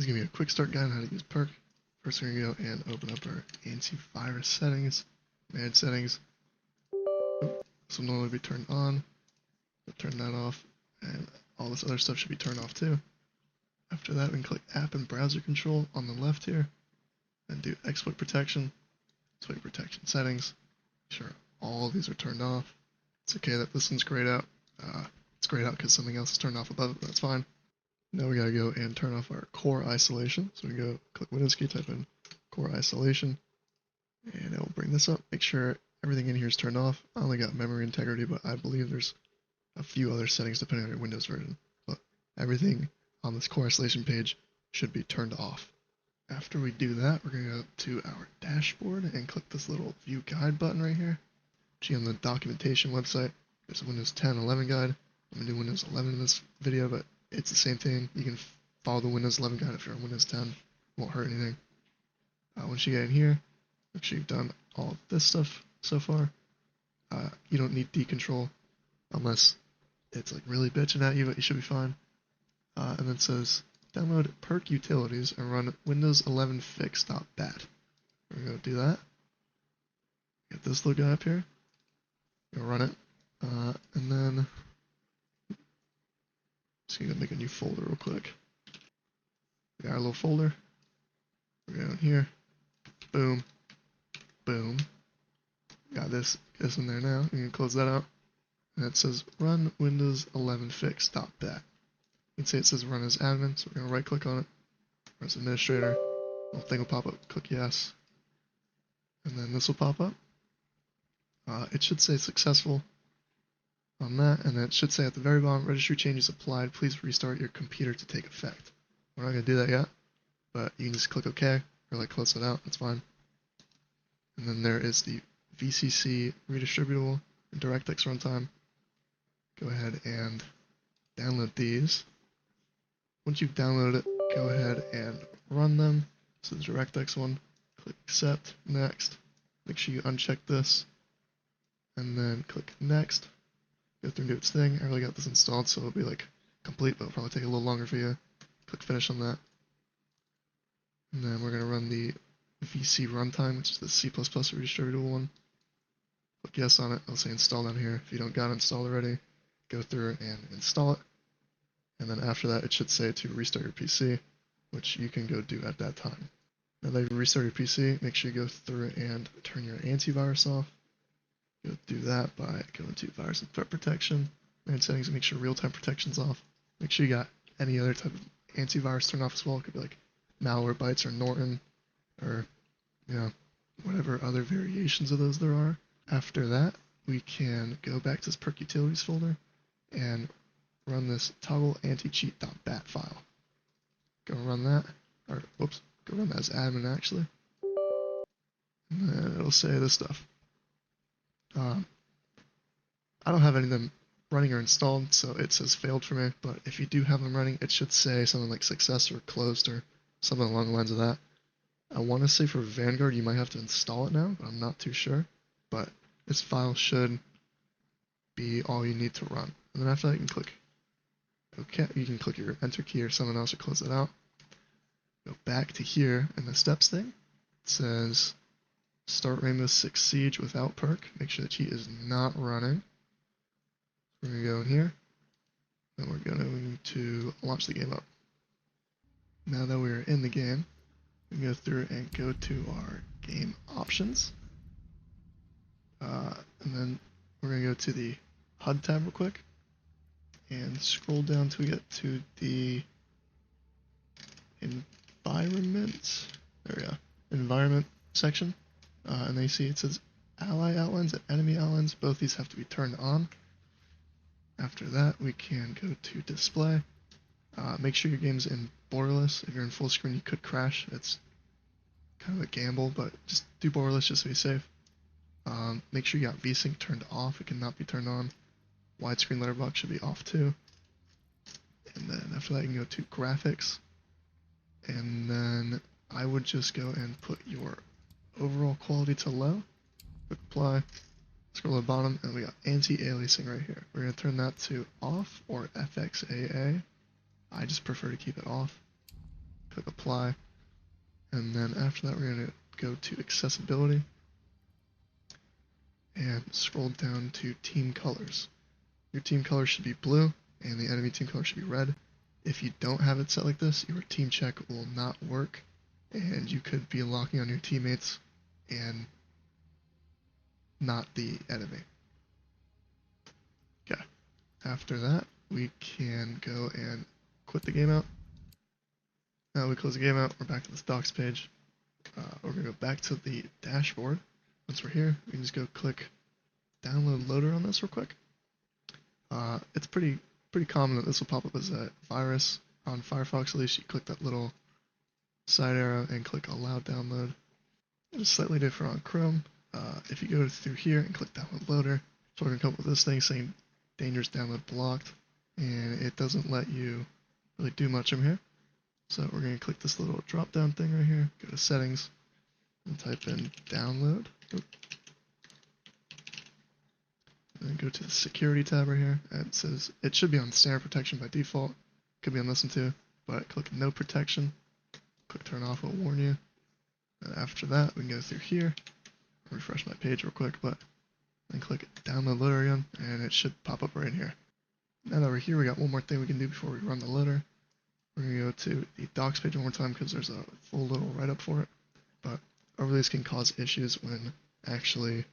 is going to be a quick start guide on how to use perk. First we're going to go and open up our antivirus settings, manage settings. This will normally be turned on, but turn that off, and all this other stuff should be turned off too. After that, we can click App and Browser Control on the left here, and do Exploit Protection, Exploit Protection Settings. Make sure all of these are turned off. It's okay that this one's grayed out. It's grayed out because something else is turned off above it, but that's fine. Now we gotta go and turn off our core isolation. So we go click Windows key, type in core isolation, and it will bring this up. Make sure everything in here is turned off. I only got memory integrity, but I believe there's a few other settings depending on your Windows version. But everything on this core isolation page should be turned off. After we do that, we're gonna go to our dashboard and click this little View Guide button right here. On the documentation website, there's a Windows 10 11 guide. I'm gonna do Windows 11 in this video, but it's the same thing. You can follow the Windows 11 guide if you're on Windows 10. It won't hurt anything. Once you get in here, make sure you've done all of this stuff so far. You don't need decontrol unless it's like really bitching at you, but you should be fine. And then it says download perk utilities and run Windows 11 fix.bat. We're gonna go do that. Get this little guy up here. Go run it, and then just gonna make a new folder real quick. We got our little folder. We're going here. Boom, boom. Got this in there now. You can close that out, and it says run Windows 11 fix.bat. You can see it says run as admin, so we're gonna right click on it. Run as administrator. Little thing will pop up. Click yes, and then this will pop up. It should say successful on that, and then it should say at the very bottom, registry changes applied, please restart your computer to take effect. We're not going to do that yet, but you can just click OK, or like close it out, that's fine. And then there is the VCC redistributable and DirectX runtime. Go ahead and download these. Once you've downloaded it, go ahead and run them. So the DirectX one, click accept, next. Make sure you uncheck this. And then click next, go through and do its thing. I already got this installed, so it'll be like complete, but it'll probably take a little longer for you. Click finish on that. And then we're gonna run the VC runtime, which is the C++ redistributable one. Click yes on it, it'll say install down here. If you don't got it installed already, go through and install it. And then after that, it should say to restart your PC, which you can go do at that time. Now that you restart your PC, make sure you go through and turn your antivirus off. Go do that by going to virus and threat protection, manage settings, and make sure real-time protection's off. Make sure you got any other type of antivirus turned off as well. It could be like Malwarebytes or Norton, or whatever other variations of those there are. After that, we can go back to this perk utilities folder and run this toggle anti-cheat.bat file. Go run that, or whoops, go run that as admin actually. And then it'll say this stuff. I don't have any of them running or installed, so it says failed for me, but if you do have them running, it should say something like success or closed or something along the lines of that. I want to say for Vanguard you might have to install it now, but I'm not too sure. But this file should be all you need to run. And then after that you can click OK, you can click your enter key or something else to close it out. Go back to here, and the steps thing, it says start Rainbow Six Siege without perk. Make sure the cheat is not running. We're going to go in here, and we're going to launch the game up. Now that we're in the game, we can go through and go to our game options. And then we're going to go to the HUD tab real quick, and scroll down till we get to the environment, there we go, environment section. And then you see it says ally outlines and enemy outlines. Both these have to be turned on. After that, we can go to display. Make sure your game's in borderless. If you're in full screen, you could crash. It's kind of a gamble, but just do borderless just to be safe. Make sure you got VSync turned off. It cannot be turned on. Widescreen letterbox should be off too. And then after that, you can go to graphics. And then I would just go and put your overall quality to low. Click apply. Scroll to the bottom, and we got anti-aliasing right here. We're going to turn that to off or FXAA. I just prefer to keep it off. Click apply. apply. And then after that, we're going to go to accessibility and scroll down to team colors. Your team color should be blue and the enemy team color should be red. If you don't have it set like this, your team check will not work and you could be locking on your teammates and not the enemy. Okay, after that, we can go and quit the game out. Now we close the game out, we're back to this docs page. We're going to go back to the dashboard. Once we're here, we can just go click download loader on this real quick. It's pretty common that this will pop up as a virus. On Firefox at least, you click that little side arrow and click allow download. It's slightly different on Chrome. If you go through here and click download loader, so we're going to come up with this thing saying dangerous download blocked, and it doesn't let you really do much from here. So we're going to click this little drop down thing right here, go to settings, and type in download. And then go to the security tab right here, and it says it should be on standard protection by default. Could be on this one too, but click no protection. Click turn off, will warn you. And after that, we can go through here, refresh my page real quick, but then click download loader again, and it should pop up right in here. Now over here, we got one more thing we can do before we run the loader. We're going to go to the docs page one more time because there's a full little write-up for it. But overlays can cause issues when actually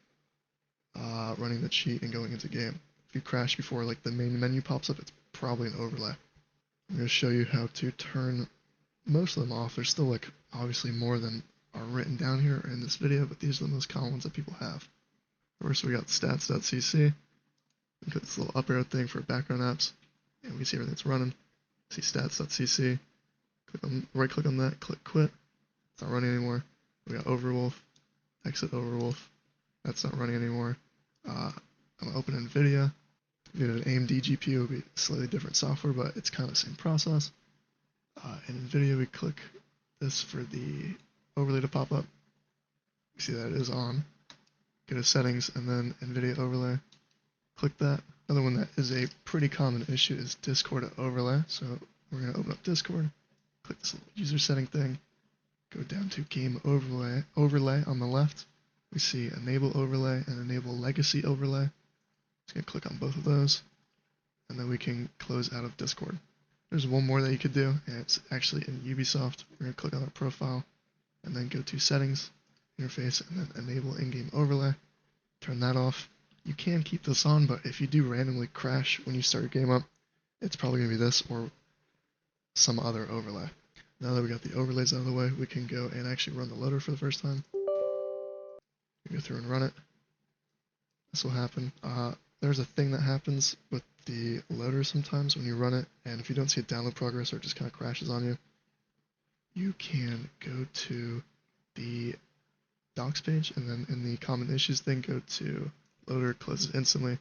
running the cheat and going into game. If you crash before like the main menu pops up, it's probably an overlay. I'm going to show you how to turn most of them off. There's still like obviously more than are written down here in this video, but these are the most common ones that people have. First, we got stats.cc. We click this little up arrow thing for background apps, and we can see everything that's running. See stats.cc. Right click on that, click quit. It's not running anymore. We got Overwolf, exit Overwolf. That's not running anymore. I'm gonna open NVIDIA. If you had an AMD GPU, it would be slightly different software, but it's kind of the same process. In NVIDIA, we click this for the overlay to pop up. You see that it is on. Go to settings and then NVIDIA overlay. Click that. Another one that is a pretty common issue is Discord overlay. So we're going to open up Discord, click this little user setting thing, go down to game overlay on the left. We see enable overlay and enable legacy overlay. Just going to click on both of those, and then we can close out of Discord. There's one more that you could do, and it's actually in Ubisoft. We're going to click on that profile, and then go to settings, interface, and then enable in-game overlay. Turn that off. You can keep this on, but if you do randomly crash when you start your game up, it's probably going to be this or some other overlay. Now that we got the overlays out of the way, we can go and actually run the loader for the first time. We go through and run it. This will happen. There's a thing that happens with the loader sometimes when you run it, and if you don't see a download progress or it just kind of crashes on you, you can go to the docs page, and then in the common issues thing, go to loader, closes instantly,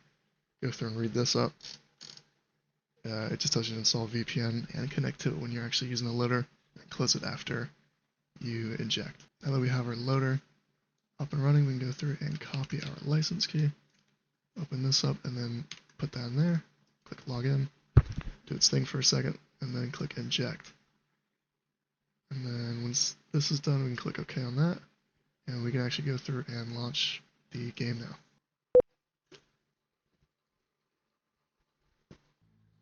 go through and read this up. It just tells you to install VPN and connect to it when you're actually using the loader, and close it after you eject. Now that we have our loader up and running, we can go through and copy our license key, open this up, and then put that in there, click login, do its thing for a second, and then click inject. And then once this is done, we can click OK on that, and we can actually go through and launch the game now.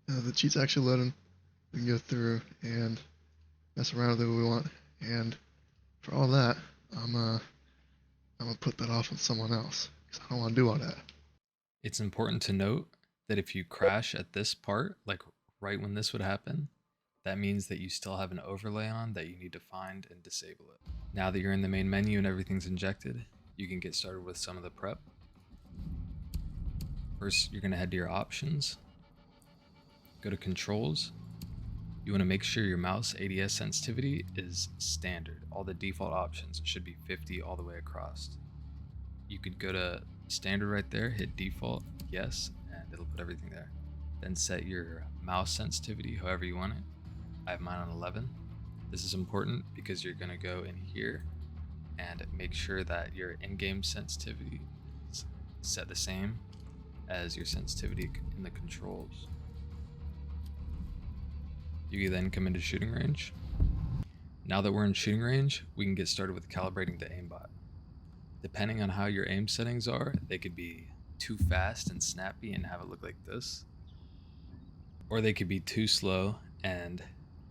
The cheat's actually loading. We can go through and mess around with it if we want, and for all that, I'm gonna put that off on someone else because I don't want to do all that. It's important to note that if you crash at this part, like right when this would happen, that means that you still have an overlay on that you need to find and disable it. Now that you're in the main menu and everything's injected, you can get started with some of the prep. First, you're going to head to your options, go to controls. You want to make sure your mouse ADS sensitivity is standard. All the default options should be 50 all the way across. You could go to standard right there, hit default, yes, and it'll put everything there. Then set your mouse sensitivity however you want it. I have mine on 11. This is important because you're going to go in here and make sure that your in-game sensitivity is set the same as your sensitivity in the controls. You can then come into shooting range. Now that we're in shooting range, we can get started with calibrating the aimbot. Depending on how your aim settings are, they could be too fast and snappy and have it look like this, or they could be too slow and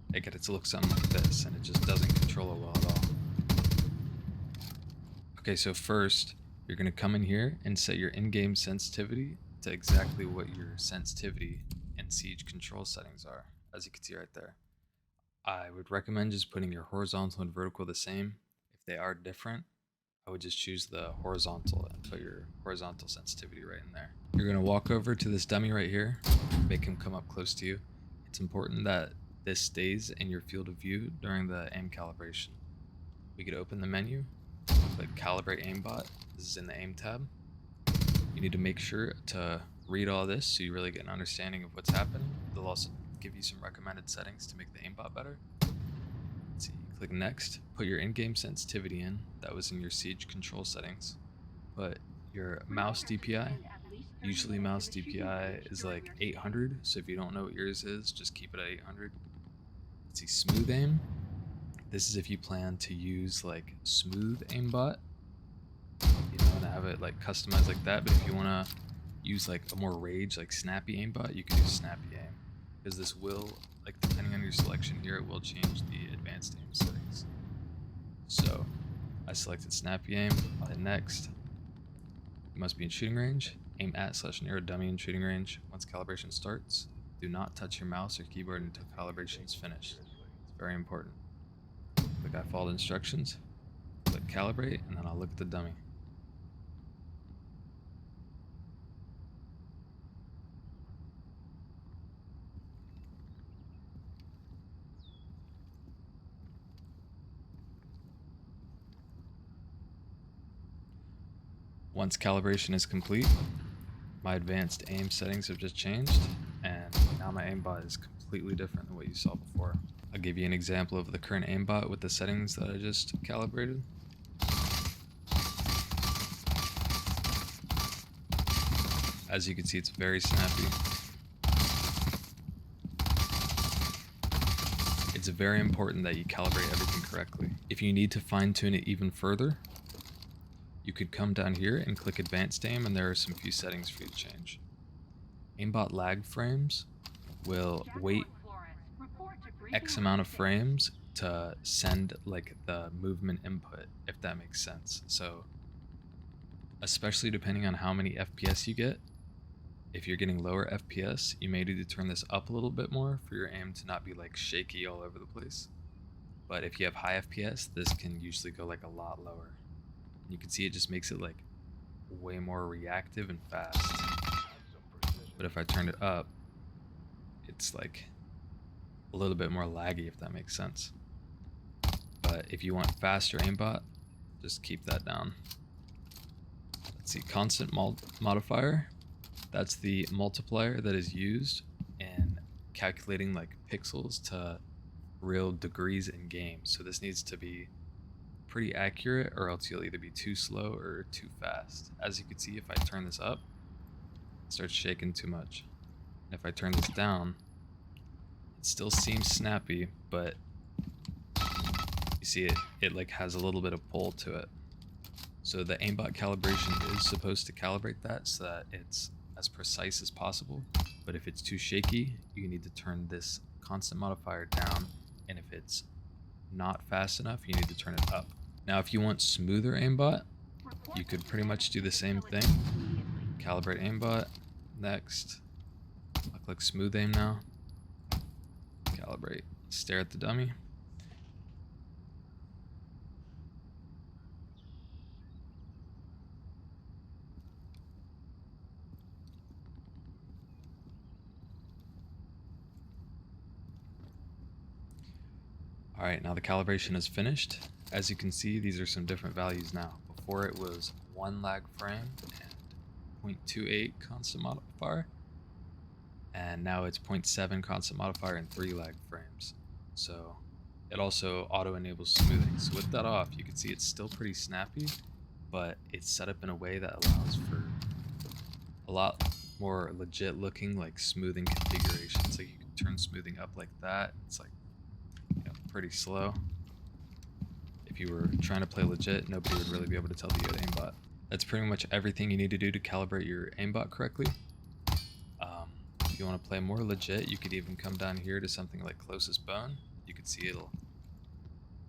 they get it to look something like this, and it just doesn't control it well at all. Okay, so first, you're going to come in here and set your in-game sensitivity to exactly what your sensitivity and siege control settings are, as you can see right there. I would recommend just putting your horizontal and vertical the same. If they are different, I would just choose the horizontal and put your horizontal sensitivity right in there. You're going to walk over to this dummy right here, make him come up close to you. It's important that this stays in your field of view during the aim calibration. We could open the menu, click Calibrate Aimbot. This is in the Aim tab. You need to make sure to read all this so you really get an understanding of what's happening. They'll also give you some recommended settings to make the aimbot better. Let's see, click Next. Put your in-game sensitivity in. That was in your siege control settings. Put your mouse DPI. Usually mouse DPI is like 800, so if you don't know what yours is, just keep it at 800. Let's see, smooth aim. This is if you plan to use like smooth aimbot. You don't want to have it like customized like that, but if you want to use like a more rage, like snappy aimbot, you can do snappy aim, because this will, like, depending on your selection here, it will change the advanced aim settings. So I selected snappy aim. I'll hit next. You must be in shooting range. Aim at/near a dummy in shooting range. Once calibration starts, do not touch your mouse or keyboard until calibration is finished. It's very important. Click I followed instructions, click calibrate, and then I'll look at the dummy. Once calibration is complete, my advanced aim settings have just changed, and now my aimbot is completely different than what you saw before. I'll give you an example of the current aimbot with the settings that I just calibrated. As you can see, it's very snappy. It's very important that you calibrate everything correctly. If you need to fine-tune it even further, you could come down here and click Advanced Aim, and there are some few settings for you to change. Aimbot lag frames will wait X amount of frames to send like the movement input, if that makes sense. So especially depending on how many FPS you get, if you're getting lower FPS, you may need to turn this up a little bit more for your aim to not be like shaky all over the place. But if you have high FPS, this can usually go like a lot lower. You can see it just makes it like way more reactive and fast. But if I turn it up, it's like a little bit more laggy, if that makes sense. But if you want faster aimbot, just keep that down. Let's see, constant modifier. That's the multiplier that is used in calculating like pixels to real degrees in game. So this needs to be pretty accurate, or else you'll either be too slow or too fast. As you can see, if I turn this up, it starts shaking too much. And if I turn this down, it still seems snappy, but you see it like has a little bit of pull to it. So the aimbot calibration is supposed to calibrate that so that it's as precise as possible. But if it's too shaky, you need to turn this constant modifier down, and if it's not fast enough, you need to turn it up. Now if you want smoother aimbot, you could pretty much do the same thing. Calibrate aimbot. Next, I'll click smooth aim now. Calibrate. Stare at the dummy. Alright, now the calibration is finished. As you can see, these are some different values now. Before it was 1 lag frame and 0.28 constant modifier, and now it's 0.7 constant modifier and 3 lag frames. So it also auto enables smoothing. So with that off, you can see it's still pretty snappy, but it's set up in a way that allows for a lot more legit looking like smoothing configurations. Like you can turn smoothing up like that. It's like, you know, pretty slow. if you were trying to play legit, nobody would really be able to tell that you had aimbot. That's pretty much everything you need to do to calibrate your aimbot correctly. If you want to play more legit, you could even come down here to something like closest bone. You can see it'll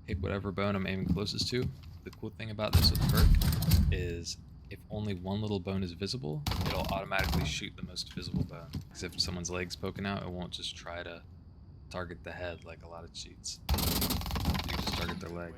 hit whatever bone I'm aiming closest to. The cool thing about this with perk is if only one little bone is visible, it'll automatically shoot the most visible bone. Because if someone's leg's poking out, it won't just try to target the head like a lot of cheats. You just target their leg.